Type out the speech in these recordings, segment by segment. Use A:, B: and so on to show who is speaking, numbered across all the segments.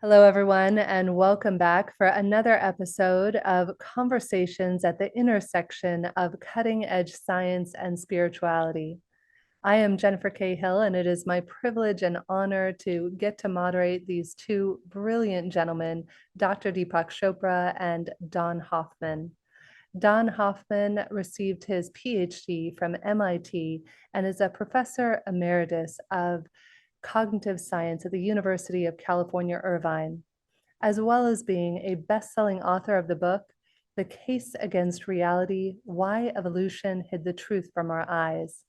A: Hello, everyone, and welcome back for another episode of Conversations at the Intersection of Cutting Edge Science and Spirituality. I am Jennifer Cahill, and it is my privilege and honor to get to moderate these two brilliant gentlemen, Dr. Deepak Chopra and Don Hoffman. Don Hoffman received his PhD from MIT and is a professor emeritus of cognitive science at the University of California, Irvine, as well as being a best-selling author of the book, The Case Against Reality: Why Evolution Hid the Truth from Our Eyes.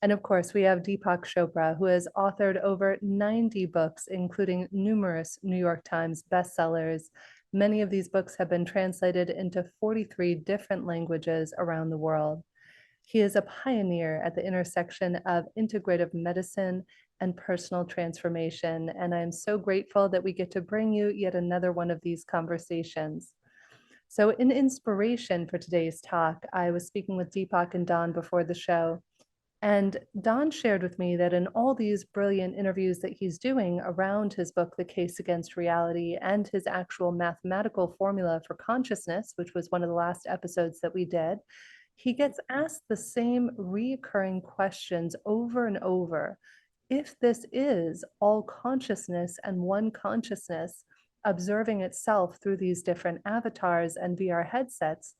A: And of course, we have Deepak Chopra, who has authored over 90 books, including numerous New York Times bestsellers. Many of these books have been translated into 43 different languages around the world. He is a pioneer at the intersection of integrative medicine and personal transformation, and I'm so grateful that we get to bring you yet another one of these conversations. So in inspiration for today's talk, I was speaking with Deepak and Don before the show, and Don shared with me that in all these brilliant interviews that he's doing around his book, The Case Against Reality, and his actual mathematical formula for consciousness, which was one of the last episodes that we did, he gets asked the same recurring questions over and over. If this is all consciousness and one consciousness observing itself through these different avatars and VR headsets,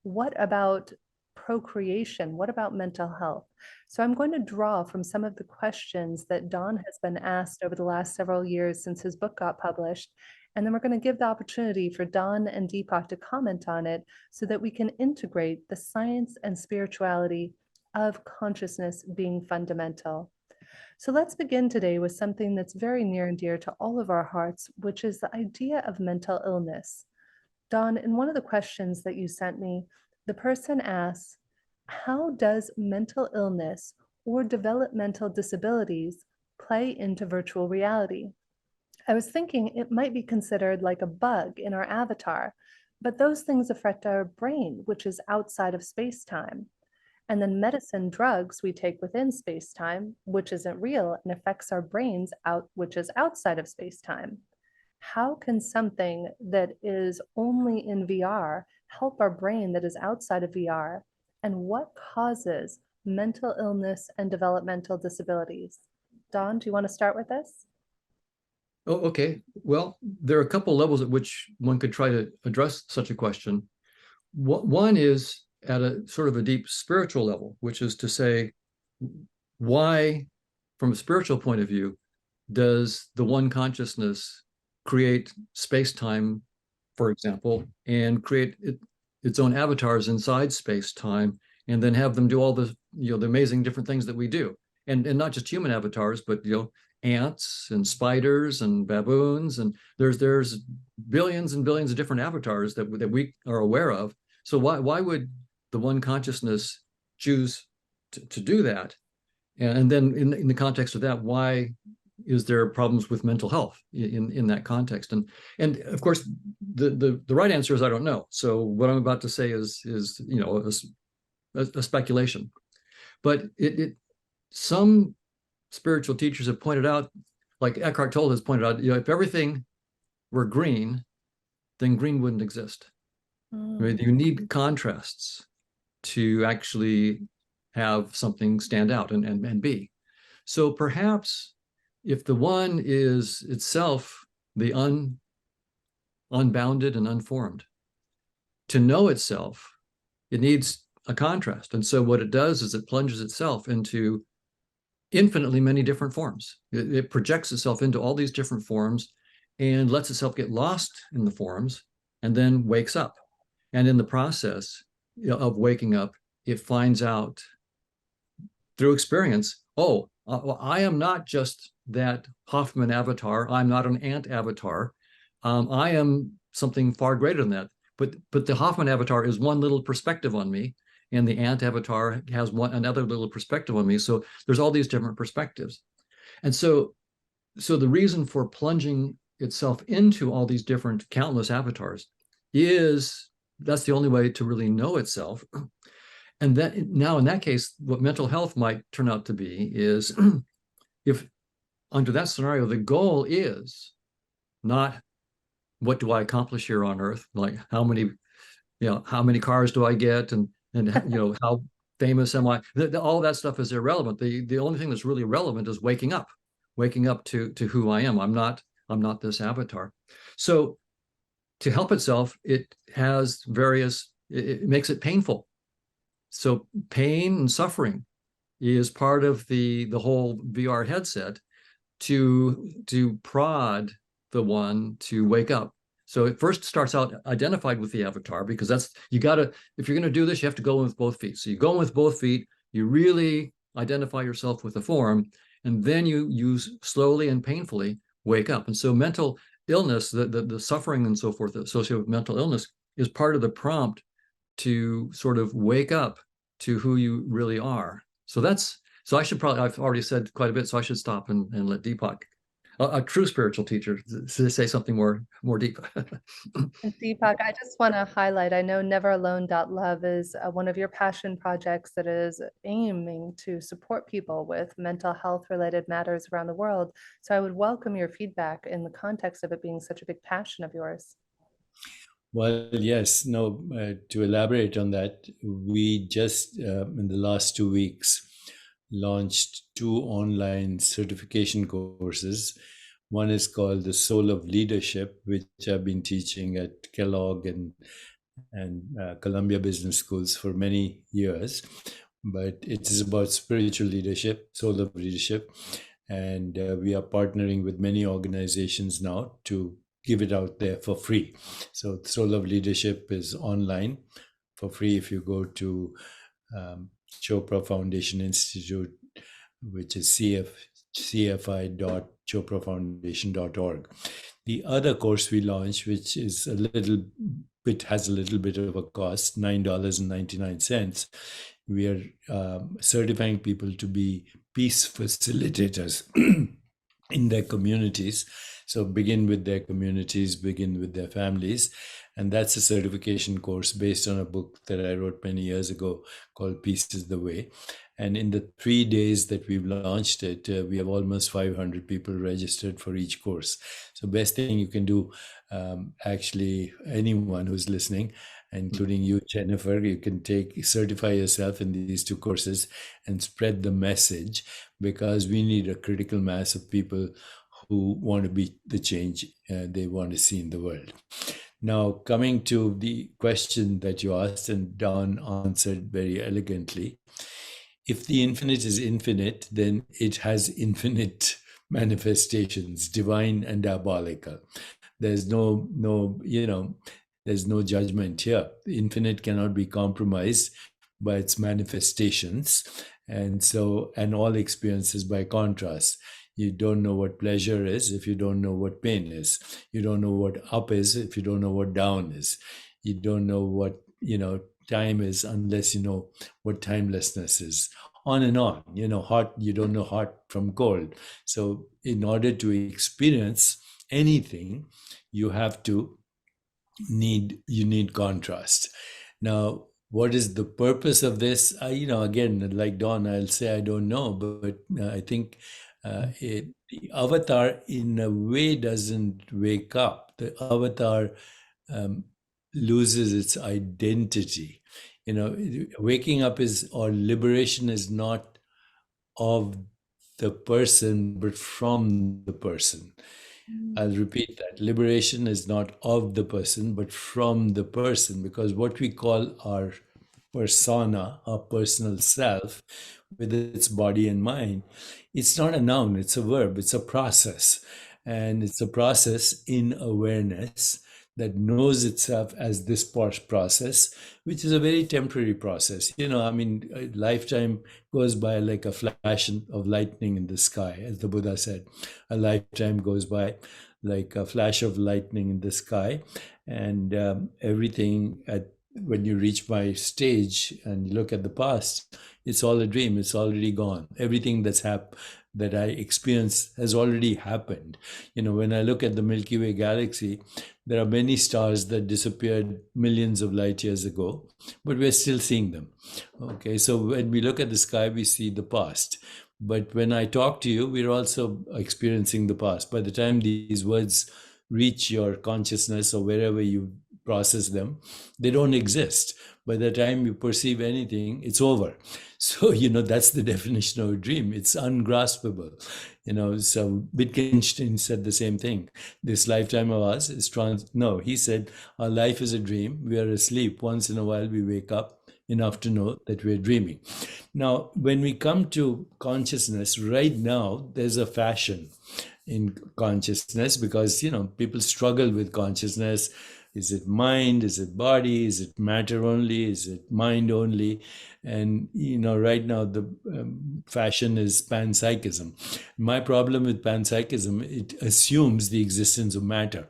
A: what about procreation? What about mental health? So I'm going to draw from some of the questions that Don has been asked over the last several years since his book got published. And then we're going to give the opportunity for Don and Deepak to comment on it so that we can integrate the science and spirituality of consciousness being fundamental. So let's begin today with something that's very near and dear to all of our hearts, which is the idea of mental illness. Don, in one of the questions that you sent me, the person asks, how does mental illness or developmental disabilities play into virtual reality? I was thinking it might be considered like a bug in our avatar, but those things affect our brain, which is outside of space-time. And then medicine drugs we take within space-time, which isn't real and affects our brains out, which is outside of space-time. How can something that is only in VR help our brain that is outside of VR? And what causes mental illness and developmental disabilities? Don, do you want to start with this?
B: Oh, okay. Well, there are a couple levels at which one could try to address such a question. One is at a sort of a deep spiritual level, which is to say, why, from a spiritual point of view, does the one consciousness create space-time, for example, and create its own avatars inside space-time, and then have them do all the the amazing different things that we do, and not just human avatars, but ants and spiders and baboons, and there's billions and billions of different avatars that we are aware of. So why would the one consciousness choose to do that? And then in the context of that, why is there problems with mental health in that context? And of course, the right answer is I don't know. So what I'm about to say is a speculation. But some spiritual teachers have pointed out, like Eckhart Tolle has pointed out, if everything were green, then green wouldn't exist. I mean, you need contrasts to actually have something stand out and be. So perhaps if the one is itself the unbounded and unformed, to know itself, it needs a contrast. And so what it does is it plunges itself into infinitely many different forms. It projects itself into all these different forms and lets itself get lost in the forms and then wakes up. And in the process of waking up, it finds out through experience, oh, I am not just that Hoffman avatar. I'm not an ant avatar. I am something far greater than that. But the Hoffman avatar is one little perspective on me, and the ant avatar has another little perspective on me. So there's all these different perspectives. And so the reason for plunging itself into all these different countless avatars is that's the only way to really know itself. And that now in that case, what mental health might turn out to be is if under that scenario, the goal is not what do I accomplish here on earth? Like how many cars do I get, and how famous am I? All that stuff is irrelevant. The only thing that's really relevant is waking up to who I am. I'm not this avatar. So to help itself, it has it makes it painful. So pain and suffering is part of the whole VR headset to prod the one to wake up. So it first starts out identified with the avatar, because that's, you gotta, if you're gonna do this, you have to go in with both feet. So you go in with both feet, you really identify yourself with the form, and then you slowly and painfully wake up. And so mental illness, the suffering and so forth associated with mental illness, is part of the prompt to sort of wake up to who you really are. So I should probably, I've already said quite a bit, so I should stop and let Deepak, a true spiritual teacher, say something more deep.
A: And Deepak, I just want to highlight, I know neveralone.love is one of your passion projects that is aiming to support people with mental health related matters around the world. So I would welcome your feedback in the context of it being such a big passion of yours.
C: Well, yes, no, to elaborate on that, we just in the last 2 weeks launched 2 online certification courses. One is called The Soul of Leadership, which I've been teaching at Kellogg and Columbia Business Schools for many years. But it is about spiritual leadership, soul of leadership. And we are partnering with many organizations now to give it out there for free. So Soul of Leadership is online for free if you go to Chopra Foundation Institute, which is cfi.choprafoundation.org. The other course we launched, which is has a little bit of a cost, $9.99. We are certifying people to be peace facilitators in their communities. So begin with their communities, begin with their families. And that's a certification course based on a book that I wrote many years ago called Peace is the Way. And in the 3 days that we've launched it, we have almost 500 people registered for each course. So best thing you can do, actually, anyone who's listening, including you, Jennifer, you can certify yourself in these 2 courses and spread the message, because we need a critical mass of people who want to be the change they want to see in the world. Now, coming to the question that you asked, and Don answered very elegantly, if the infinite is infinite, then it has infinite manifestations, divine and diabolical. There's there's no judgment here. The infinite cannot be compromised by its manifestations. And all experiences by contrast. You don't know what pleasure is if you don't know what pain is. You don't know what up is if you don't know what down is. You don't know what, time is unless you know what timelessness is. On and on. Hot, you don't know hot from cold. So in order to experience anything, you need contrast. Now, what is the purpose of this? Again, like Don, I'll say I don't know, but I think the avatar in a way doesn't wake up. The avatar loses its identity. Waking up or liberation is not of the person, but from the person. I'll repeat that. Liberation is not of the person, but from the person, because what we call our persona, our personal self, with its body and mind, it's not a noun, it's a verb, it's a process. And it's a process in awareness that knows itself as this process, which is a very temporary process. A lifetime goes by like a flash of lightning in the sky, as the Buddha said. A lifetime goes by like a flash of lightning in the sky. And everything when you reach my stage and you look at the past, it's all a dream. It's already gone. Everything that I experienced has already happened. When I look at the Milky Way galaxy, there are many stars that disappeared millions of light years ago, but we're still seeing them. Okay, so when we look at the sky, we see the past. But when I talk to you, we're also experiencing the past. By the time these words reach your consciousness or wherever you process them, they don't exist. By the time you perceive anything, it's over. So, that's the definition of a dream. It's ungraspable. So Wittgenstein said the same thing. This lifetime of us is no, he said, our life is a dream. We are asleep. Once in a while, we wake up enough to know that we're dreaming. Now, when we come to consciousness, right now, there's a fashion in consciousness because, people struggle with consciousness. Is it mind? Is it body? Is it matter only? Is it mind only? And, right now the fashion is panpsychism. My problem with panpsychism, it assumes the existence of matter.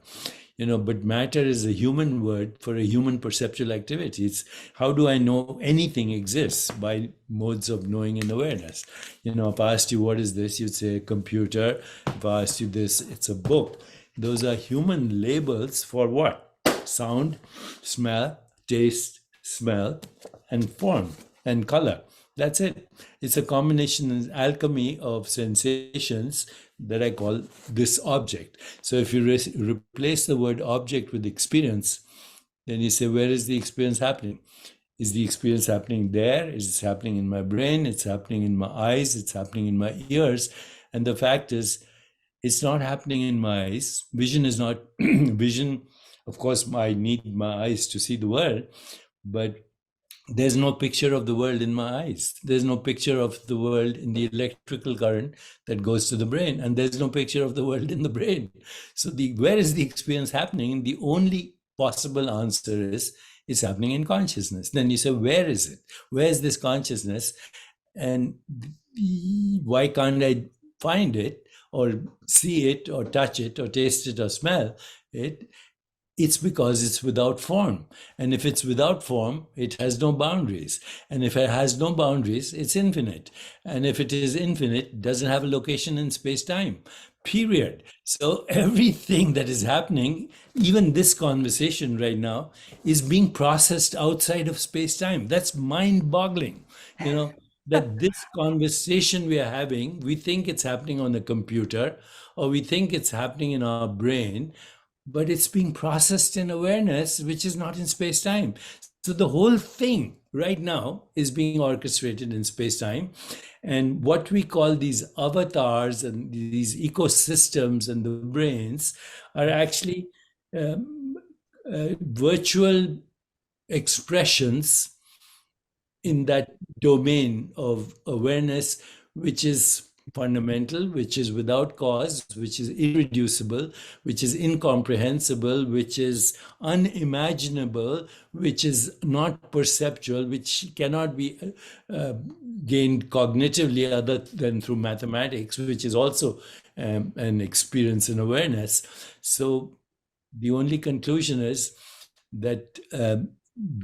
C: But matter is a human word for a human perceptual activity. It's how do I know anything exists? By modes of knowing and awareness. If I asked you, what is this? You'd say a computer. If I asked you this, it's a book. Those are human labels for what? Sound, smell, taste, smell, and form and color. That's it. It's a combination, an alchemy of sensations that I call this object. So if you replace the word object with experience, then you say, where is the experience happening? Is the experience happening there? Is it happening in my brain? It's happening in my eyes. It's happening in my ears. And the fact is, it's not happening in my eyes. Vision is not vision. Of course, I need my eyes to see the world, but there's no picture of the world in my eyes. There's no picture of the world in the electrical current that goes to the brain, and there's no picture of the world in the brain. So where is the experience happening? And the only possible answer is it's happening in consciousness. Then you say, where is it? Where is this consciousness? And why can't I find it or see it or touch it or taste it or smell it? It's because it's without form. And if it's without form, it has no boundaries. And if it has no boundaries, it's infinite. And if it is infinite, it doesn't have a location in space-time, period. So everything that is happening, even this conversation right now, is being processed outside of space-time. That's mind-boggling, that this conversation we are having, we think it's happening on a computer, or we think it's happening in our brain, but it's being processed in awareness, which is not in space-time. So the whole thing right now is being orchestrated in space-time. And what we call these avatars and these ecosystems and the brains are actually virtual expressions in that domain of awareness, which is fundamental, which is without cause, which is irreducible, which is incomprehensible, which is unimaginable, which is not perceptual, which cannot be gained cognitively other than through mathematics, which is also an experience in awareness. So the only conclusion is that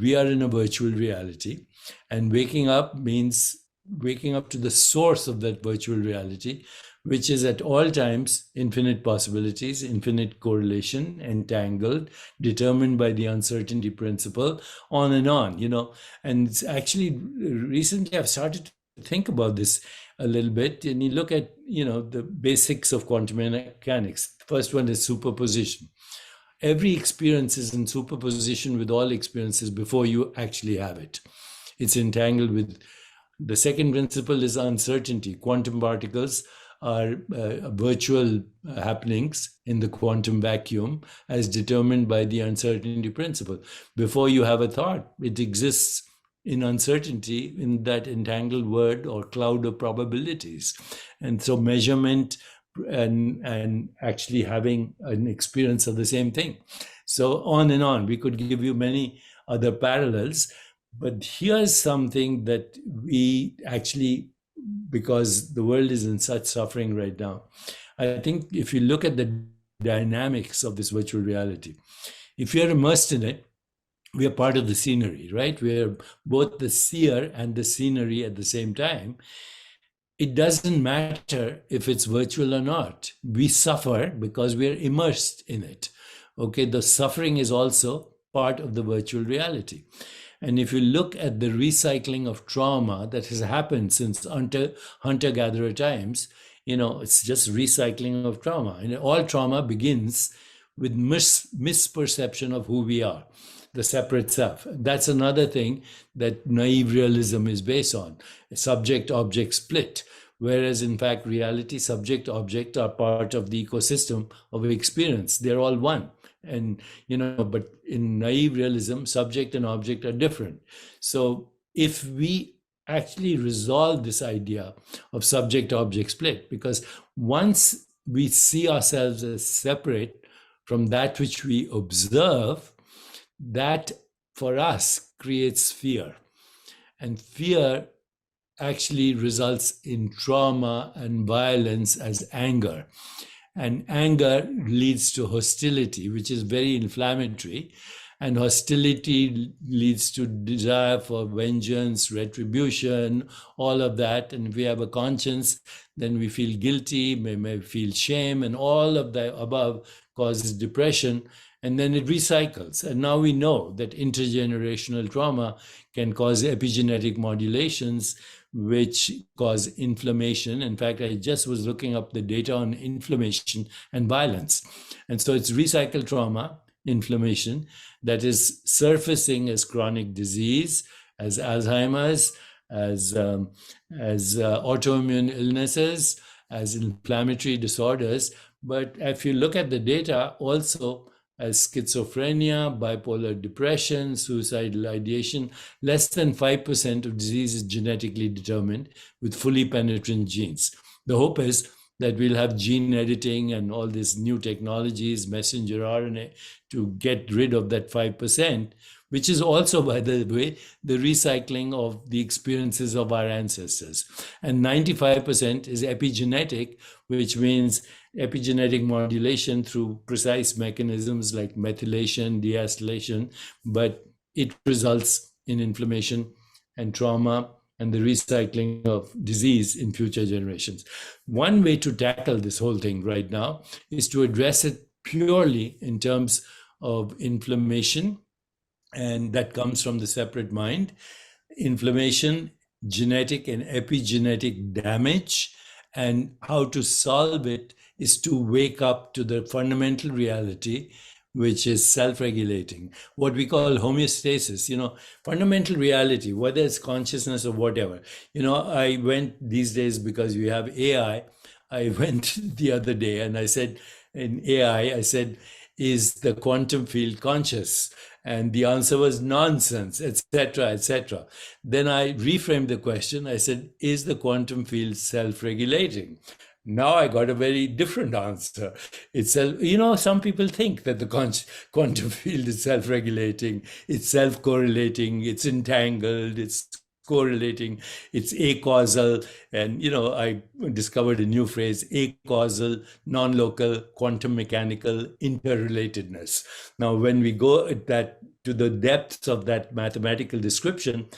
C: we are in a virtual reality, and waking up means waking up to the source of that virtual reality, which is at all times infinite possibilities, infinite correlation, entangled, determined by the uncertainty principle, on and on, And it's actually, recently I've started to think about this a little bit, and you look at, the basics of quantum mechanics. The first one is superposition. Every experience is in superposition with all experiences before you actually have it. It's entangled with. The second principle is uncertainty. Quantum particles are virtual happenings in the quantum vacuum as determined by the uncertainty principle. Before you have a thought, it exists in uncertainty in that entangled word or cloud of probabilities. And so measurement and actually having an experience of the same thing. So on and on. We could give you many other parallels. But here's something that we actually, because the world is in such suffering right now, I think if you look at the dynamics of this virtual reality, if you're immersed in it, we are part of the scenery, right? We are both the seer and the scenery at the same time. It doesn't matter if it's virtual or not. We suffer because we are immersed in it. Okay, the suffering is also part of the virtual reality. And if you look at the recycling of trauma that has happened since hunter-gatherer times, it's just recycling of trauma. And all trauma begins with misperception of who we are, the separate self. That's another thing that naive realism is based on, subject-object split. Whereas in fact, reality, subject, object are part of the ecosystem of experience. They're all one. And, but in naive realism, subject and object are different. So if we actually resolve this idea of subject-object split, because once we see ourselves as separate from that which we observe, that for us creates fear. And fear actually results in trauma and violence as anger. And anger leads to hostility, which is very inflammatory. And hostility leads to desire for vengeance, retribution, all of that. And if we have a conscience, then we feel guilty, may feel shame, and all of the above causes depression. And then it recycles. And now we know that intergenerational trauma can cause epigenetic modulations, which cause inflammation. In fact, I just was looking up the data on inflammation and violence. And so it's recycled trauma, inflammation, that is surfacing as chronic disease, as Alzheimer's, as autoimmune illnesses, as inflammatory disorders. But if you look at the data, also as schizophrenia, bipolar depression, suicidal ideation, less than 5% of disease is genetically determined with fully penetrant genes. The hope is that we'll have gene editing and all these new technologies, messenger RNA, to get rid of that 5%, which is also, by the way, the recycling of the experiences of our ancestors. And 95% is epigenetic, which means epigenetic modulation through precise mechanisms like methylation, deacetylation, but it results in inflammation and trauma and the recycling of disease in future generations. One way to tackle this whole thing right now is to address it purely in terms of inflammation, and that comes from the separate mind. Inflammation, genetic and epigenetic damage, and how to solve it is to wake up to the fundamental reality, which is self-regulating, what we call homeostasis, fundamental reality, whether it's consciousness or whatever. I went these days, because we have AI, I went the other day and I said, in AI, I said, is the quantum field conscious? And the answer was nonsense, etc., etc. Then I reframed the question. I said, is the quantum field self-regulating? Now I got a very different answer. It's some people think that the quantum field is self-regulating, it's self-correlating, it's entangled, it's correlating, it's acausal. And I discovered a new phrase, acausal, non-local, quantum mechanical interrelatedness. Now, when we go at that to the depths of that mathematical description,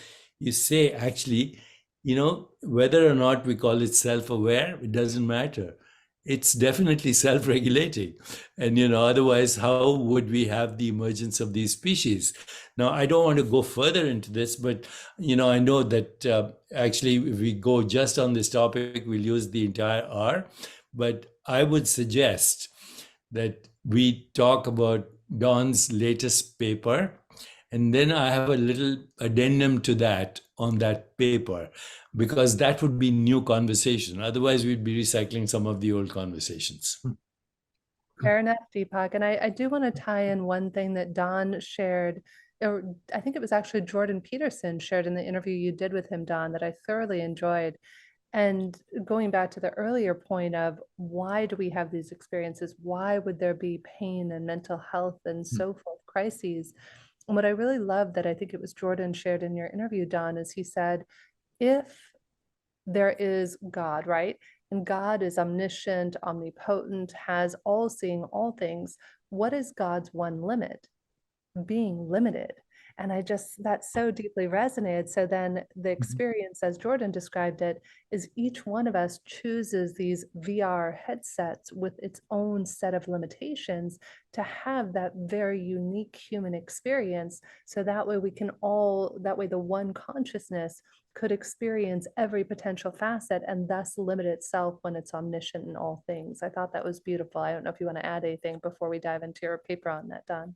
C: you say, actually, whether or not we call it self-aware, it doesn't matter. It's definitely self-regulating. And, otherwise, how would we have the emergence of these species? Now, I don't want to go further into this, but, I know that actually, if we go just on this topic, we'll use the entire hour. But I would suggest that we talk about Don's latest paper, and then I have a little addendum to that on that paper, because that would be new conversation. Otherwise, we'd be recycling some of the old conversations.
A: Fair enough, Deepak. And I do want to tie in one thing that Don shared, or I think it was actually Jordan Peterson shared in the interview you did with him, Don, that I thoroughly enjoyed. And going back to the earlier point of why do we have these experiences? Why would there be pain and mental health and so forth, crises? And what I really love that I think it was Jordan shared in your interview, Don, is he said, if there is God, right? And God is omniscient, omnipotent, has all seeing all things. What is God's one limit? Being limited. And that so deeply resonated. So then the experience, as Jordan described it, is each one of us chooses these VR headsets with its own set of limitations to have that very unique human experience. So that way the one consciousness could experience every potential facet and thus limit itself when it's omniscient in all things. I thought that was beautiful. I don't know if you want to add anything before we dive into your paper on that, Don.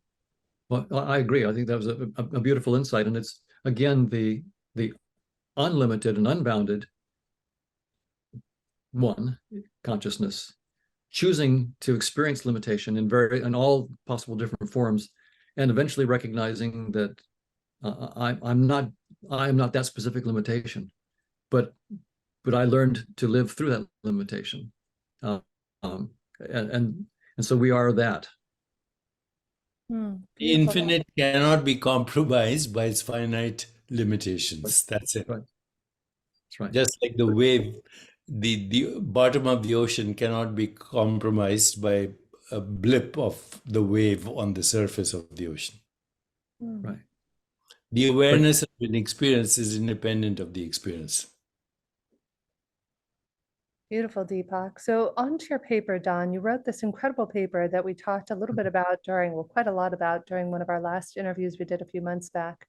B: Well, I agree. I think that was a beautiful insight. And it's, again, the unlimited and unbounded one consciousness choosing to experience limitation in all possible different forms, and eventually recognizing that I'm not that specific limitation, but I learned to live through that limitation, and so we are that.
C: The infinite cannot be compromised by its finite limitations. That's it.
B: Right. That's right.
C: Just like the wave, the bottom of the ocean cannot be compromised by a blip of the wave on the surface of the ocean.
B: Right.
C: The awareness of an experience is independent of the experience.
A: Beautiful, Deepak. So onto your paper, Don, you wrote this incredible paper that we talked a little bit about quite a lot about during one of our last interviews we did a few months back.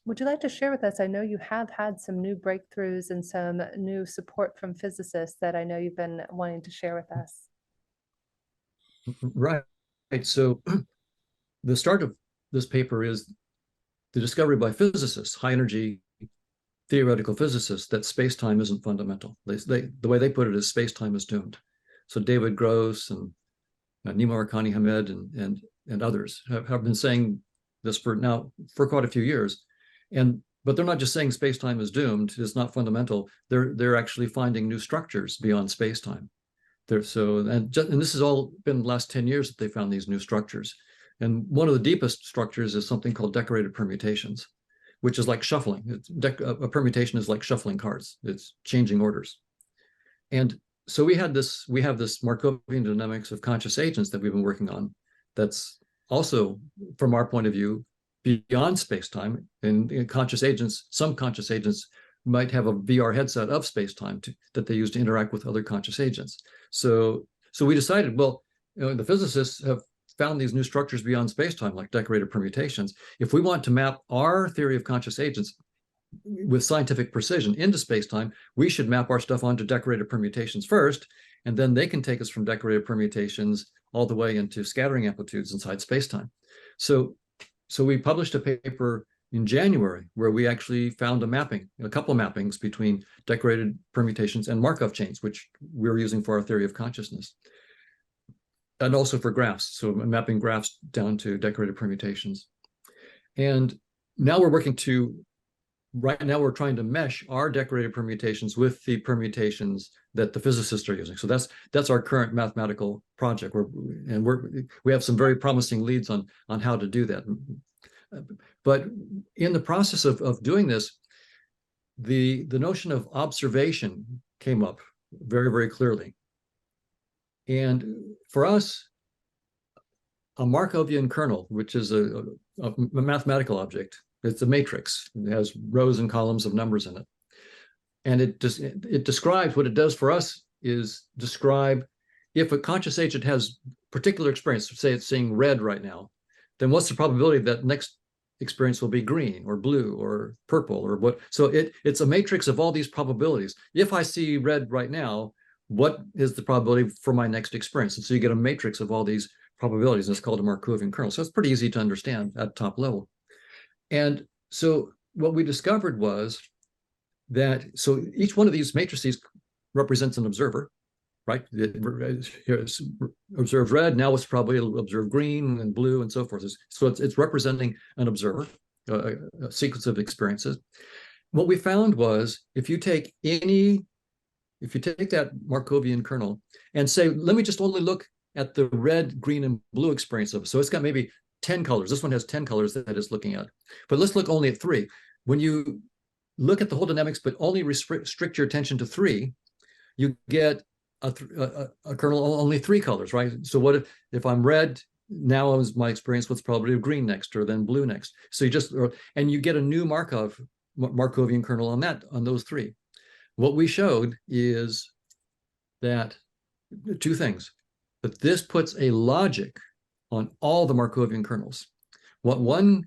A: Would you like to share with us? I know you have had some new breakthroughs and some new support from physicists that I know you've been wanting to share with us.
B: Right. So the start of this paper is the discovery by physicists, high energy theoretical physicists, that space-time isn't fundamental. The way they put it is space-time is doomed. So David Gross and Nima Arkani Hamed and others have been saying this for quite a few years. But they're not just saying space-time is doomed, it's not fundamental. They're actually finding new structures beyond space-time. And this has all been the last 10 years that they found these new structures. And one of the deepest structures is something called decorated permutations, which is like shuffling. A permutation is like shuffling cards. It's changing orders. And so we have this Markovian dynamics of conscious agents that we've been working on. That's also, from our point of view, beyond space-time. And some conscious agents might have a VR headset of space-time that they use to interact with other conscious agents. So we decided, well, the physicists have found these new structures beyond space-time, like decorated permutations. If we want to map our theory of conscious agents with scientific precision into space-time, we should map our stuff onto decorated permutations first, and then they can take us from decorated permutations all the way into scattering amplitudes inside space-time. So we published a paper in January where we actually found a couple of mappings between decorated permutations and Markov chains, which we're using for our theory of consciousness. And also for graphs, so mapping graphs down to decorated permutations. And now right now we're trying to mesh our decorated permutations with the permutations that the physicists are using. So that's our current mathematical project. We have some very promising leads on how to do that. But in the process of doing this, the notion of observation came up very, very clearly. And for us, a Markovian kernel, which is a mathematical object, it's a matrix. It has rows and columns of numbers in it. And it describes, what it does for us is describe if a conscious agent has particular experience, say it's seeing red right now, then what's the probability that next experience will be green or blue or purple or what? So it's a matrix of all these probabilities. If I see red right now, what is the probability for my next experience? And so you get a matrix of all these probabilities, and it's called a Markovian kernel. So it's pretty easy to understand at top level. And so what we discovered was that, so each one of these matrices represents an observer, right? Here it's observed red, now it's probably observed green and blue and so forth. So it's representing an observer, a sequence of experiences. What we found was if you take that Markovian kernel and say, let me just only look at the red, green, and blue experience of it. So it's got maybe 10 colors. This one has 10 colors that it's looking at. But let's look only at 3. When you look at the whole dynamics, but only restrict your attention to 3, you get a kernel only 3 colors, right? So what if I'm red, now is my experience, what's probably green next or then blue next? So and you get a new Markovian kernel on those 3. What we showed is that 2 things, that this puts a logic on all the Markovian kernels. What one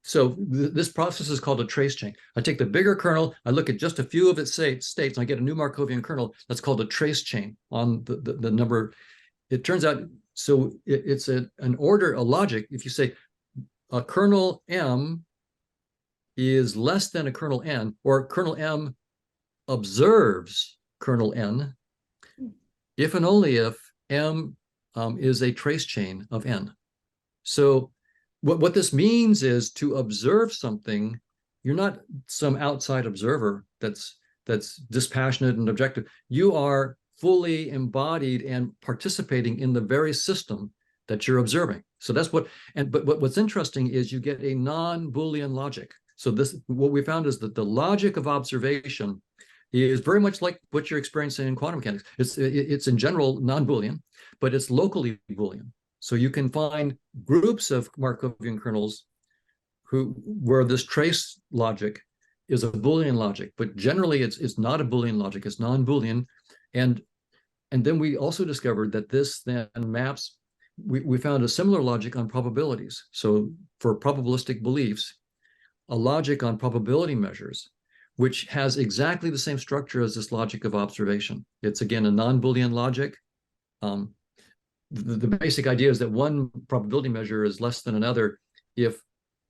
B: So this process is called a trace chain. I take the bigger kernel, I look at just a few of its states, and I get a new Markovian kernel. That's called a trace chain on the number. It turns out, so it's an order, a logic. If you say a kernel M is less than a kernel N, or kernel M observes kernel N, if and only if M is a trace chain of N. So what this means is, to observe something, you're not some outside observer that's dispassionate and objective. You are fully embodied and participating in the very system that you're observing. So that's what, but what's interesting is you get a non-Boolean logic. So what we found is that the logic of observation is very much like what you're experiencing in quantum mechanics. It's in general non-Boolean, but it's locally Boolean. So you can find groups of Markovian kernels where this trace logic is a Boolean logic, but generally it's not a Boolean logic, it's non-Boolean. And then we also discovered that this then maps, we found a similar logic on probabilities. So for probabilistic beliefs, a logic on probability measures, which has exactly the same structure as this logic of observation. It's again a non-Boolean logic. The basic idea is that one probability measure is less than another if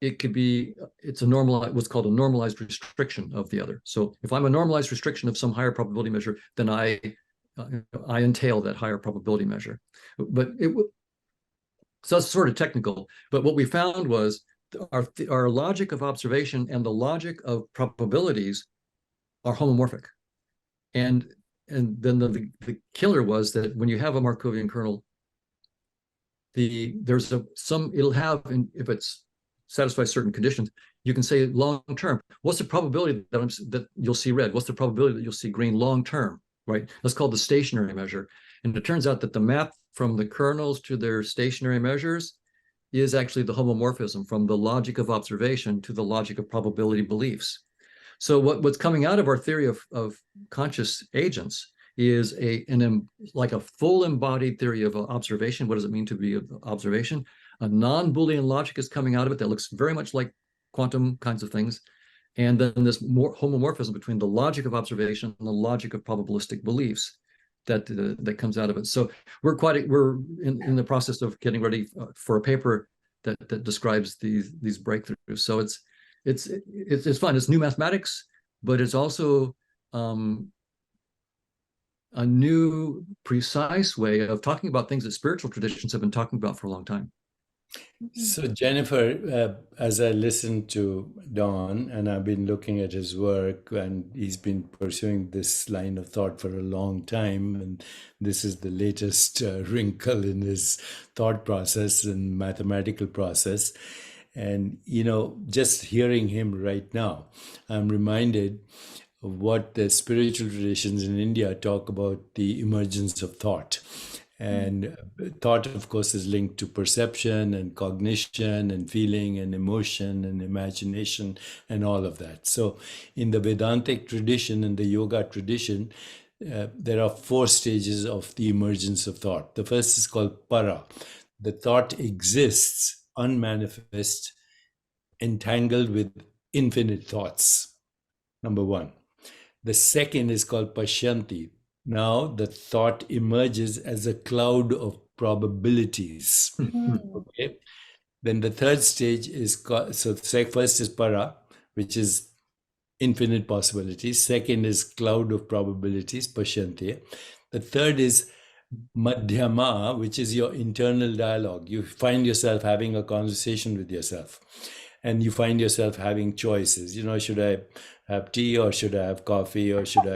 B: it could be, it's a normalized, what's called a normalized restriction of the other. So if I'm a normalized restriction of some higher probability measure, then I entail that higher probability measure. But so that's sort of technical. But what we found was our logic of observation and the logic of probabilities are homomorphic. And then the killer was that when you have a Markovian kernel, it'll have, if it's satisfies certain conditions, you can say long term, what's the probability that you'll see red? What's the probability that you'll see green long term, right? That's called the stationary measure. And it turns out that the map from the kernels to their stationary measures is actually the homomorphism from the logic of observation to the logic of probability beliefs. So what's coming out of our theory of conscious agents is like a full embodied theory of observation. What does it mean to be observation? A non-Boolean logic is coming out of it that looks very much like quantum kinds of things. And then this more homomorphism between the logic of observation and the logic of probabilistic beliefs that comes out of it. So we're in the process of getting ready for a paper that describes these breakthroughs. So it's fun. It's new mathematics, but it's also a new, precise way of talking about things that spiritual traditions have been talking about for a long time.
C: So Jennifer, as I listened to Don, and I've been looking at his work, and he's been pursuing this line of thought for a long time, and this is the latest wrinkle in his thought process and mathematical process. And, just hearing him right now, I'm reminded of what the spiritual traditions in India talk about the emergence of thought. And thought, of course, is linked to perception and cognition and feeling and emotion and imagination and all of that. So in the Vedantic tradition and the yoga tradition, there are 4 stages of the emergence of thought. The first is called para. The thought exists, unmanifest, entangled with infinite thoughts. Number 1. The second is called pashyanti. Now the thought emerges as a cloud of probabilities. Okay. Then the third stage is first is para, which is infinite possibilities. Second is cloud of probabilities, pashyanti. The third is madhyama, which is your internal dialogue. You find yourself having a conversation with yourself, and you find yourself having choices. Should I have tea, or should I have coffee, or should I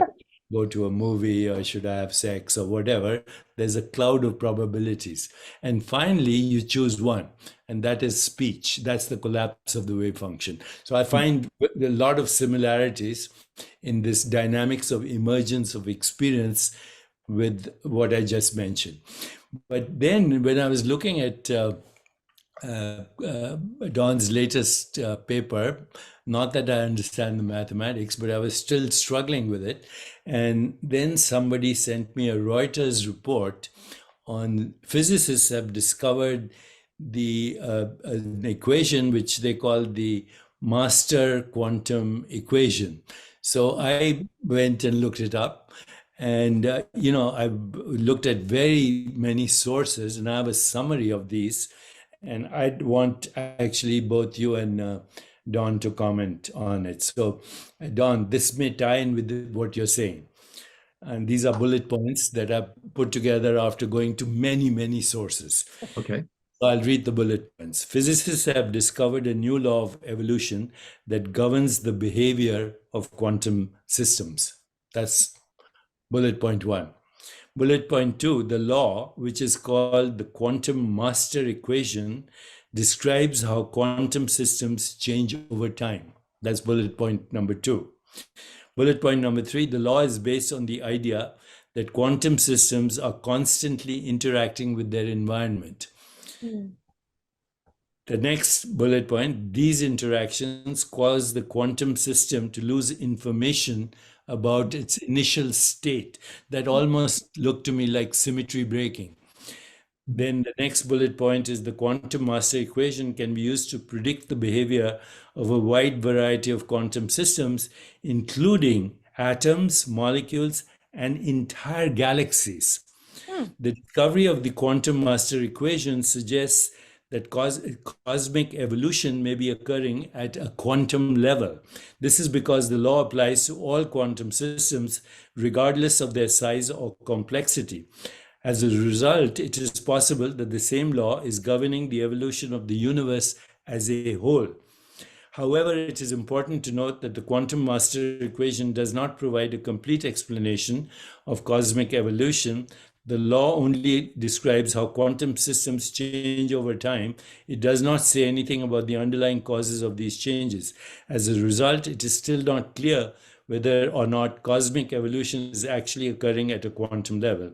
C: go to a movie, or should I have sex, or whatever? There's a cloud of probabilities. And finally, you choose one, and that is speech. That's the collapse of the wave function. So I find a lot of similarities in this dynamics of emergence of experience with what I just mentioned. But then when I was looking at Don's latest paper, not that I understand the mathematics, but I was still struggling with it. And then somebody sent me a Reuters report on physicists have discovered an equation which they call the master quantum equation. So I went and looked it up, and I've looked at very many sources, and I have a summary of these, and I'd want actually both you and Don to comment on it. So, Don, this may tie in with what you're saying. And these are bullet points that I put together after going to many, many sources.
B: Okay.
C: So I'll read the bullet points. Physicists have discovered a new law of evolution that governs the behavior of quantum systems. That's bullet point 1. Bullet point 2, the law, which is called the quantum master equation, describes how quantum systems change over time. That's bullet point number 2. Bullet point number 3, the law is based on the idea that quantum systems are constantly interacting with their environment. The next bullet point, these interactions cause the quantum system to lose information about its initial state. That almost looked to me like symmetry breaking. Then the next bullet point is the quantum master equation can be used to predict the behavior of a wide variety of quantum systems, including atoms, molecules, and entire galaxies. The discovery of the quantum master equation suggests that cosmic evolution may be occurring at a quantum level. This is because the law applies to all quantum systems, regardless of their size or complexity. As a result, it is possible that the same law is governing the evolution of the universe as a whole. However, it is important to note that the quantum master equation does not provide a complete explanation of cosmic evolution. The law only describes how quantum systems change over time. It does not say anything about the underlying causes of these changes. As a result, it is still not clear whether or not cosmic evolution is actually occurring at a quantum level.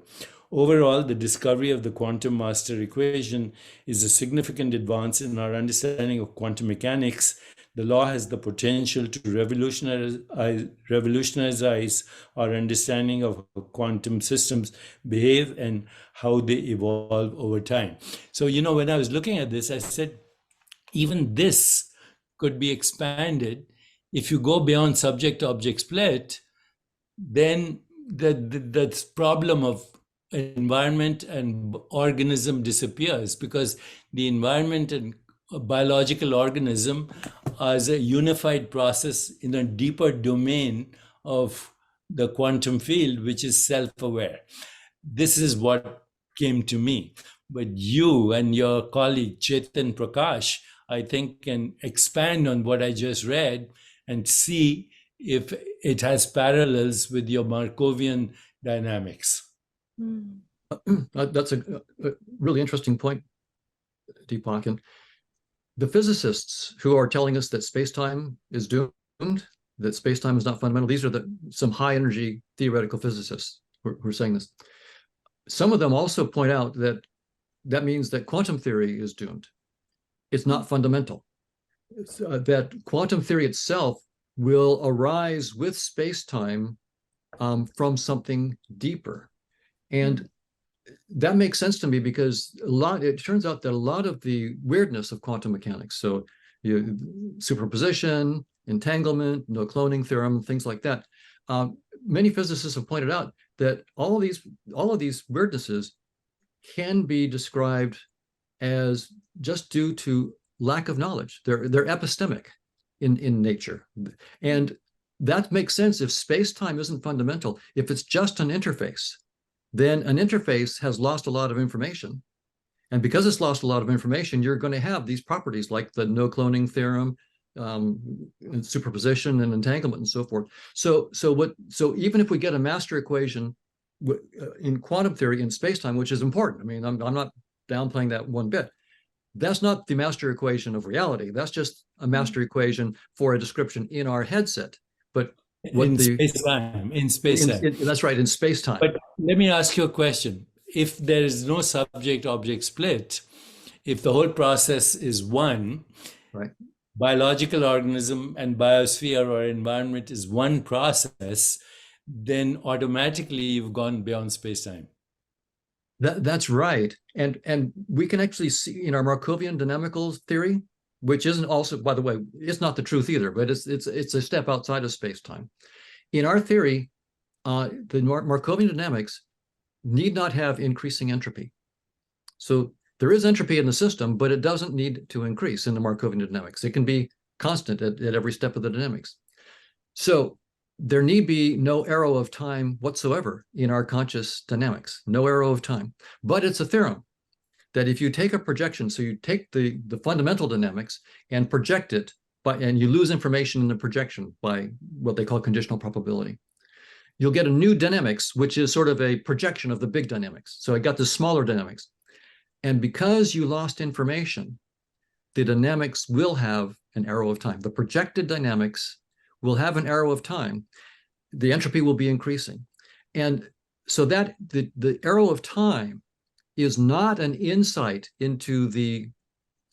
C: Overall, the discovery of the quantum master equation is a significant advance in our understanding of quantum mechanics. The law has the potential to revolutionize our understanding of how quantum systems behave and how they evolve over time. So, when I was looking at this, I said, even this could be expanded. If you go beyond subject-object split, then the problem of environment and organism disappears, because the environment and biological organism as a unified process in a deeper domain of the quantum field, which is self-aware. This is what came to me. But you and your colleague Chetan Prakash, I think, can expand on what I just read and see if it has parallels with your Markovian dynamics.
B: That's a really interesting point, Deepak. And the physicists who are telling us that space-time is doomed, that space-time is not fundamental, these are some high-energy theoretical physicists who are saying this. Some of them also point out that means that quantum theory is doomed. It's not fundamental. That quantum theory itself will arise with space-time from something deeper. And that makes sense to me, because it turns out that a lot of the weirdness of quantum mechanics, so superposition, entanglement, no cloning theorem, things like that, many physicists have pointed out that all of these weirdnesses can be described as just due to lack of knowledge. They're epistemic in nature. And that makes sense if space-time isn't fundamental. If it's just an interface, then an interface has lost a lot of information. And because it's lost a lot of information, you're going to have these properties like the no cloning theorem, superposition and entanglement and so forth. So even if we get a master equation in quantum theory in space-time, which is important, I mean, I'm not downplaying that one bit, that's not the master equation of reality. That's just a master equation for a description in our headset. But
C: in space-time.
B: That's right, in space-time.
C: But let me ask you a question. If there is no subject-object split, if the whole process is one,
B: right,
C: biological organism and biosphere or environment is one process, then automatically you've gone beyond space-time.
B: That's right. And we can actually see in our Markovian dynamical theory, which isn't also, by the way, it's not the truth either, but it's a step outside of space-time. In our theory, the Markovian dynamics need not have increasing entropy. So there is entropy in the system, but it doesn't need to increase in the Markovian dynamics. It can be constant at every step of the dynamics. So there need be no arrow of time whatsoever in our conscious dynamics, no arrow of time. But it's a theorem that if you take a projection, so you take the fundamental dynamics and project it, and you lose information in the projection by what they call conditional probability, you'll get a new dynamics, which is sort of a projection of the big dynamics. So I got the smaller dynamics. And because you lost information, the dynamics will have an arrow of time. The projected dynamics will have an arrow of time. The entropy will be increasing. And so that the arrow of time is not an insight into the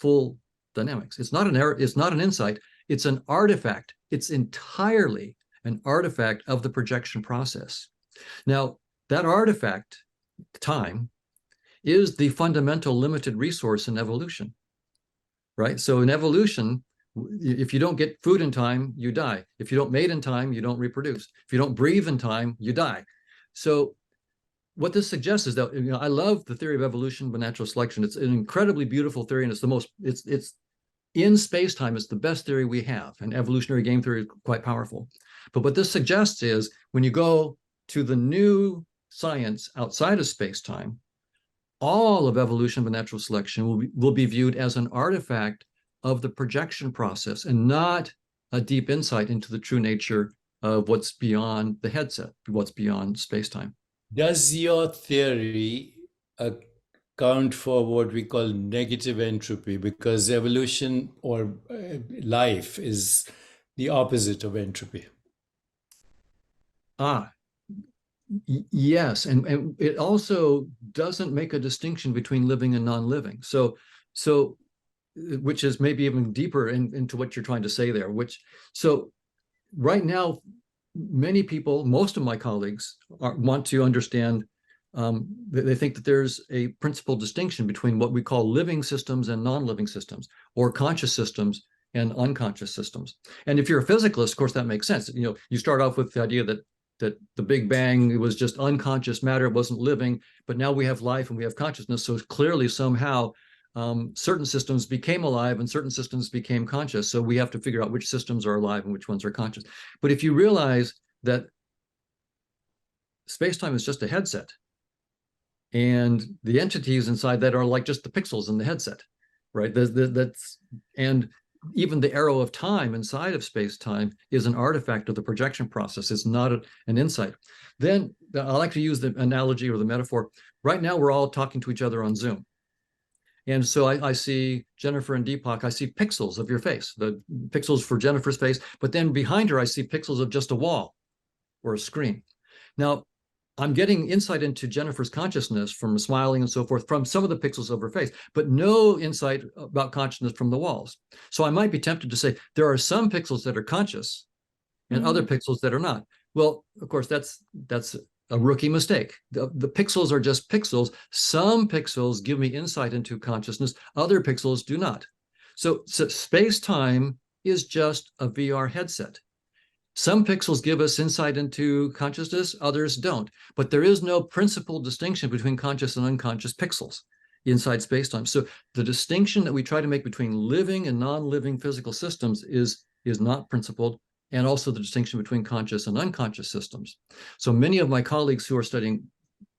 B: full dynamics. It's not an error, it's not an insight, it's an artifact. It's entirely an artifact of the projection process. Now, that artifact, time, is the fundamental limited resource in evolution, right? So in evolution, if you don't get food in time, you die. If you don't mate in time, you don't reproduce. If you don't breathe in time, you die. So what this suggests is that, I love the theory of evolution by natural selection. It's an incredibly beautiful theory, and it's the most, it's in space-time, it's the best theory we have, and evolutionary game theory is quite powerful. But what this suggests is when you go to the new science outside of space-time, all of evolution by natural selection will be viewed as an artifact of the projection process and not a deep insight into the true nature of what's beyond the headset, what's beyond space-time.
C: Does your theory account for what we call negative entropy? Because evolution or life is the opposite of entropy.
B: Yes, and it also doesn't make a distinction between living and non-living. So which is maybe even deeper into what you're trying to say there. So right now, many people, most of my colleagues, want to understand. They think that there's a principal distinction between what we call living systems and non-living systems, or conscious systems and unconscious systems. And if you're a physicalist, of course, that makes sense. You start off with the idea that the Big Bang, it was just unconscious matter, it wasn't living, but now we have life and we have consciousness. So clearly somehow certain systems became alive and certain systems became conscious. So we have to figure out which systems are alive and which ones are conscious. But if you realize that space-time is just a headset, and the entities inside that are like just the pixels in the headset, right? And even the arrow of time inside of space-time is an artifact of the projection process. It's not an insight. Then I like to use the analogy or the metaphor. Right now, we're all talking to each other on Zoom. And so I see Jennifer and Deepak, I see pixels of your face, the pixels for Jennifer's face, but then behind her, I see pixels of just a wall or a screen. Now, I'm getting insight into Jennifer's consciousness from smiling and so forth from some of the pixels of her face, but no insight about consciousness from the walls. So I might be tempted to say there are some pixels that are conscious and other pixels that are not. Well, of course, that's a rookie mistake. The pixels are just pixels. Some pixels give me insight into consciousness, other pixels do not. So space-time is just a VR headset. Some pixels give us insight into consciousness, others don't. But there is no principal distinction between conscious and unconscious pixels inside space-time. So the distinction that we try to make between living and non-living physical systems is not principled, and also the distinction between conscious and unconscious systems. So many of my colleagues who are studying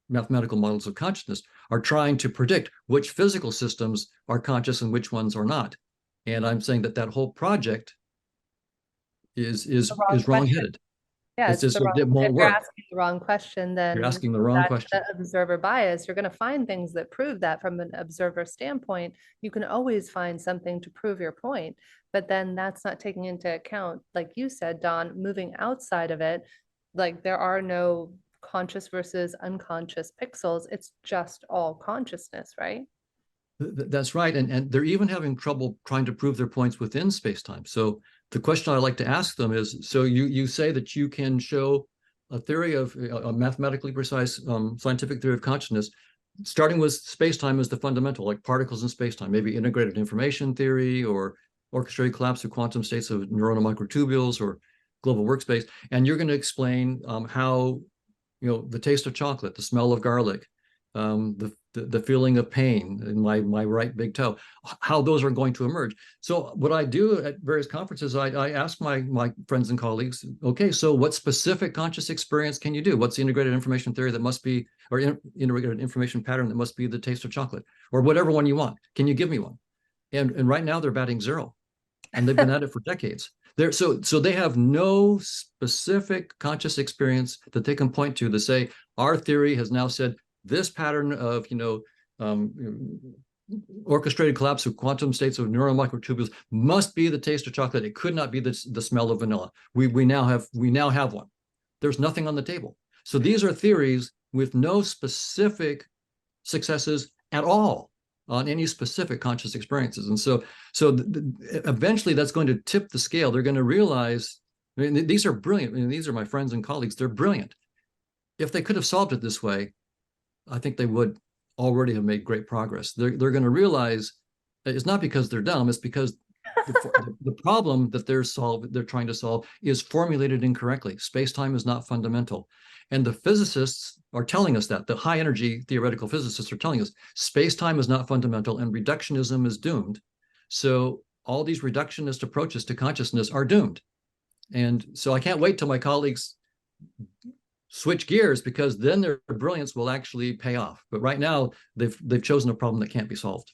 B: mathematical models of consciousness are trying to predict which physical systems are conscious and which ones are not. And I'm saying that whole project is wrong-headed.
A: Yeah,
B: It's just,
A: if
B: it won't
A: you're
B: work.
A: asking the wrong question, then
B: You're asking the wrong
A: that's
B: question.
A: the observer bias. You're going to find things that prove that from an observer standpoint. You can always find something to prove your point, but then that's not taking into account, like you said, Don, moving outside of it, like there are no conscious versus unconscious pixels. It's just all consciousness, right?
B: That's right. And they're even having trouble trying to prove their points within space-time. So the question I like to ask them is, so you say that you can show a theory of a mathematically precise scientific theory of consciousness starting with space-time as the fundamental, like particles in space-time, maybe integrated information theory or orchestrated collapse of quantum states of neuronal microtubules or global workspace. And you're going to explain how, the taste of chocolate, the smell of garlic, the feeling of pain in my right big toe, how those are going to emerge. So what I do at various conferences, I ask my friends and colleagues, okay, so what specific conscious experience can you do? What's the integrated information theory that must be, or integrated information pattern that must be the taste of chocolate, or whatever one you want? Can you give me one? And right now they're batting zero, and they've been at it for decades. So they have no specific conscious experience that they can point to say, our theory has now said this pattern of orchestrated collapse of quantum states of neural microtubules must be the taste of chocolate. It could not be the smell of vanilla. We now have one. There's nothing on the table. So these are theories with no specific successes at all on any specific conscious experiences. And so eventually that's going to tip the scale. They're going to realize, these are brilliant. These are my friends and colleagues. They're brilliant. If they could have solved it this way, I think they would already have made great progress. They're going to realize it's not because they're dumb, it's because the problem that they're trying to solve is formulated incorrectly. Space-time is not fundamental. And the physicists are telling us that. The high energy theoretical physicists are telling us space-time is not fundamental and reductionism is doomed. So all these reductionist approaches to consciousness are doomed. And so I can't wait till my colleagues switch gears, because then their brilliance will actually pay off. But right now they've chosen a problem that can't be solved.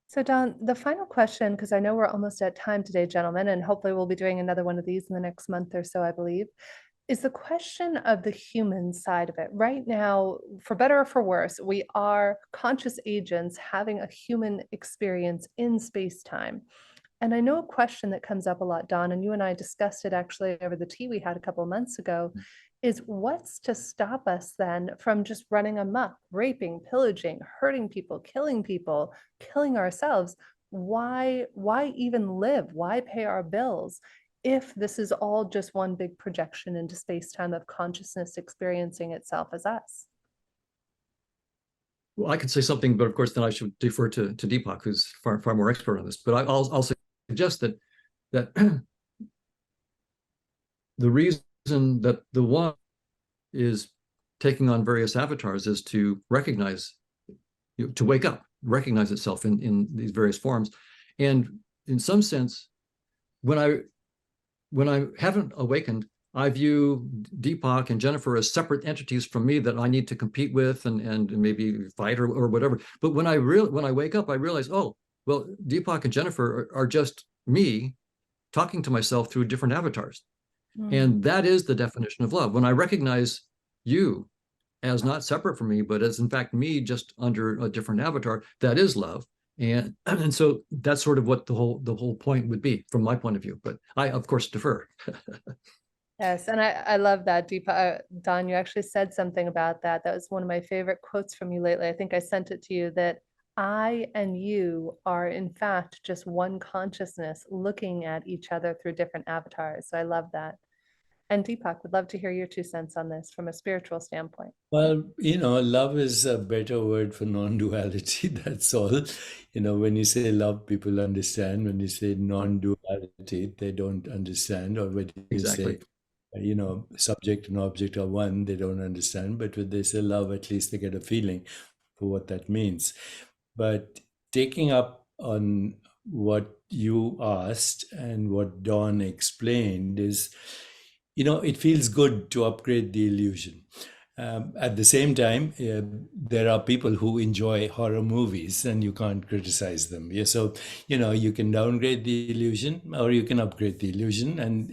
A: So Don, the final question, because I know we're almost at time today, gentlemen, and hopefully we'll be doing another one of these in the next month or so, I believe, is the question of the human side of it. Right now, for better or for worse, we are conscious agents having a human experience in space-time. And I know a question that comes up a lot, Don, and you and I discussed it actually over the tea we had a couple of months ago, is what's to stop us then from just running amok, raping, pillaging, hurting people, killing ourselves? Why even live? Why pay our bills if this is all just one big projection into space-time of consciousness experiencing itself as us?
B: Well, I could say something, but of course, then I should defer to Deepak, who's far more expert on this. But I'll suggest that the reason that the one is taking on various avatars is to recognize, to wake up, recognize itself in these various forms. And in some sense, when I haven't awakened, I view Deepak and Jennifer as separate entities from me that I need to compete with and maybe fight or whatever. But when I wake up, I realize, oh, well, Deepak and Jennifer are just me talking to myself through different avatars. And that is the definition of love. When I recognize you as not separate from me, but as in fact me just under a different avatar, that is love. And so that's sort of what the whole point would be from my point of view. But I, of course, defer.
A: Yes, and I love that, Deepak. Don, you actually said something about that. That was one of my favorite quotes from you lately. I think I sent it to you, that I and you are in fact just one consciousness looking at each other through different avatars. So I love that. And Deepak, would love to hear your 2 cents on this from a spiritual standpoint.
C: Well, love is a better word for non-duality. That's all. When you say love, people understand. When you say non-duality, they don't understand. Or when you
B: Exactly.
C: say, subject and object are one, they don't understand. But when they say love, at least they get a feeling for what that means. But taking up on what you asked and what Dawn explained is, it feels good to upgrade the illusion. At the same time, there are people who enjoy horror movies and you can't criticize them. Yeah, so, you can downgrade the illusion or you can upgrade the illusion. And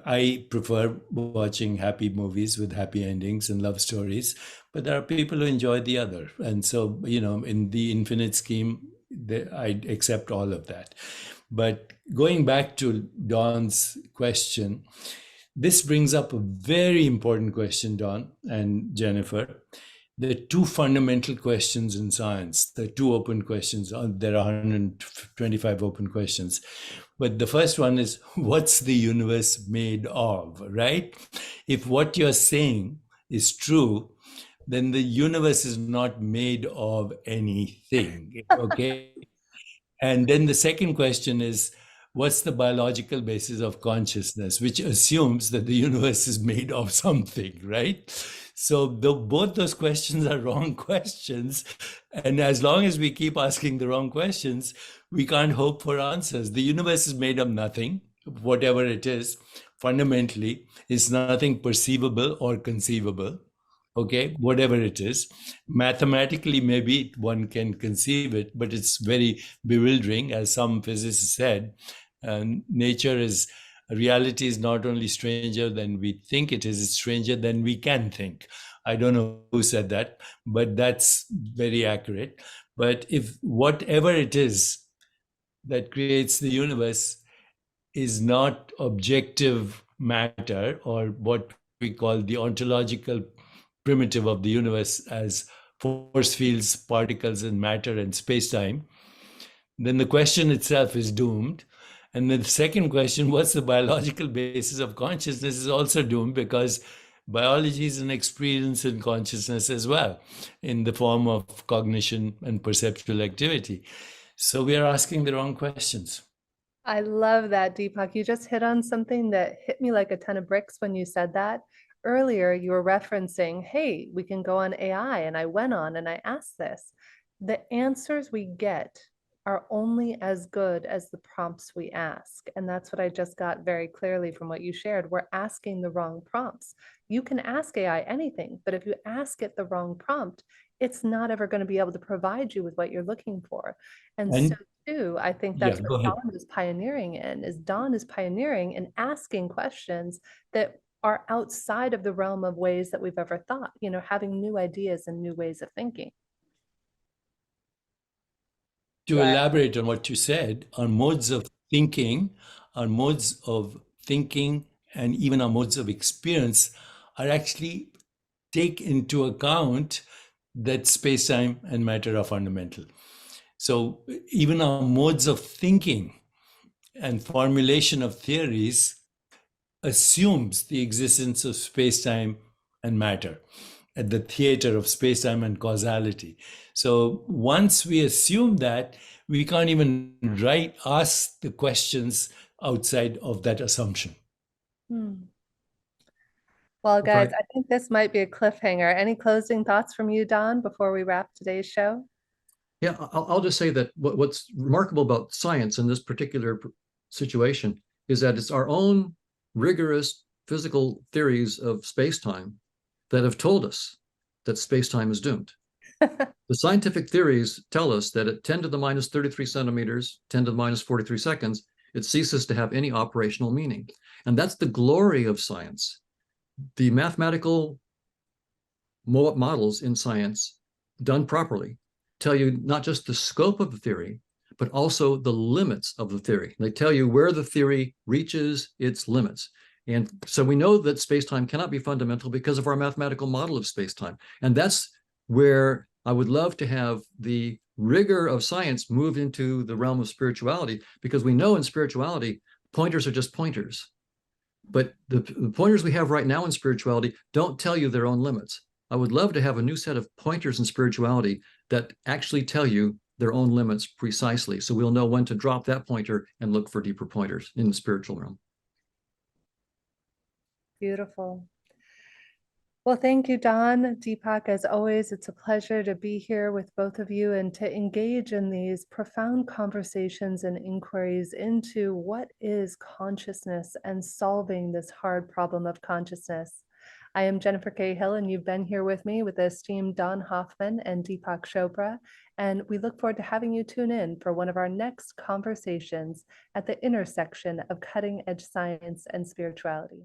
C: I prefer watching happy movies with happy endings and love stories, but there are people who enjoy the other. And so, in the infinite scheme, I accept all of that. But going back to Dawn's question, this brings up a very important question, Dawn and Jennifer. There are 2 fundamental questions in science. There are 2 open questions. There are 125 open questions. But the first one is, what's the universe made of, right? If what you're saying is true, then the universe is not made of anything. Okay. And then the second question is, what's the biological basis of consciousness, which assumes that the universe is made of something, right? So both those questions are wrong questions. And as long as we keep asking the wrong questions, we can't hope for answers. The universe is made of nothing, whatever it is. Fundamentally, it's nothing perceivable or conceivable. Okay, whatever it is. Mathematically, maybe one can conceive it, but it's very bewildering. As some physicists said, reality is not only stranger than we think it is, it's stranger than we can think. I don't know who said that, but that's very accurate. But if whatever it is that creates the universe is not objective matter, or what we call the ontological primitive of the universe as force fields, particles, and matter and space-time, then the question itself is doomed. And then the second question, what's the biological basis of consciousness, is also doomed, because biology is an experience in consciousness as well, in the form of cognition and perceptual activity. So we are asking the wrong questions.
A: I love that, Deepak. You just hit on something that hit me like a ton of bricks when you said that. Earlier, you were referencing, hey, we can go on AI, and I went on and I asked this. The answers we get are only as good as the prompts we ask. And that's what I just got very clearly from what you shared. We're asking the wrong prompts. You can ask AI anything, but if you ask it the wrong prompt, it's not ever going to be able to provide you with what you're looking for. And so too, I think
C: yeah,
A: that's
C: go
A: what
C: ahead.
A: Dawn is pioneering in, is Dawn is pioneering in asking questions that are outside of the realm of ways that we've ever thought, you know, having new ideas and new ways of thinking.
C: To elaborate on what you said, our modes of thinking, and even our modes of experience are actually take into account that space-time and matter are fundamental. So even our modes of thinking and formulation of theories assumes the existence of space-time and matter at the theater of space-time and causality. So once we assume that, we can't even ask the questions outside of that assumption.
A: Well, guys, I think this might be a cliffhanger. Any closing thoughts from you, Don, before we wrap today's show?
B: Yeah, I'll just say that what's remarkable about science in this particular situation is that it's our own rigorous physical theories of space-time that have told us that space-time is doomed. The scientific theories tell us that at 10 to the minus 33 centimeters, 10 to the minus 43 seconds, it ceases to have any operational meaning. And that's the glory of science. The mathematical models in science, done properly, tell you not just the scope of the theory, but also the limits of the theory. They tell you where the theory reaches its limits. And so we know that space-time cannot be fundamental because of our mathematical model of space-time. And that's where I would love to have the rigor of science move into the realm of spirituality, because we know in spirituality, pointers are just pointers. But the pointers we have right now in spirituality don't tell you their own limits. I would love to have a new set of pointers in spirituality that actually tell you their own limits precisely, so we'll know when to drop that pointer and look for deeper pointers in the spiritual realm.
A: Beautiful. Well, thank you, Don. Deepak, as always, it's a pleasure to be here with both of you and to engage in these profound conversations and inquiries into what is consciousness and solving this hard problem of consciousness. I am Jennifer K. Hill, and you've been here with me with the esteemed Don Hoffman and Deepak Chopra, and we look forward to having you tune in for one of our next conversations at the intersection of cutting-edge science and spirituality.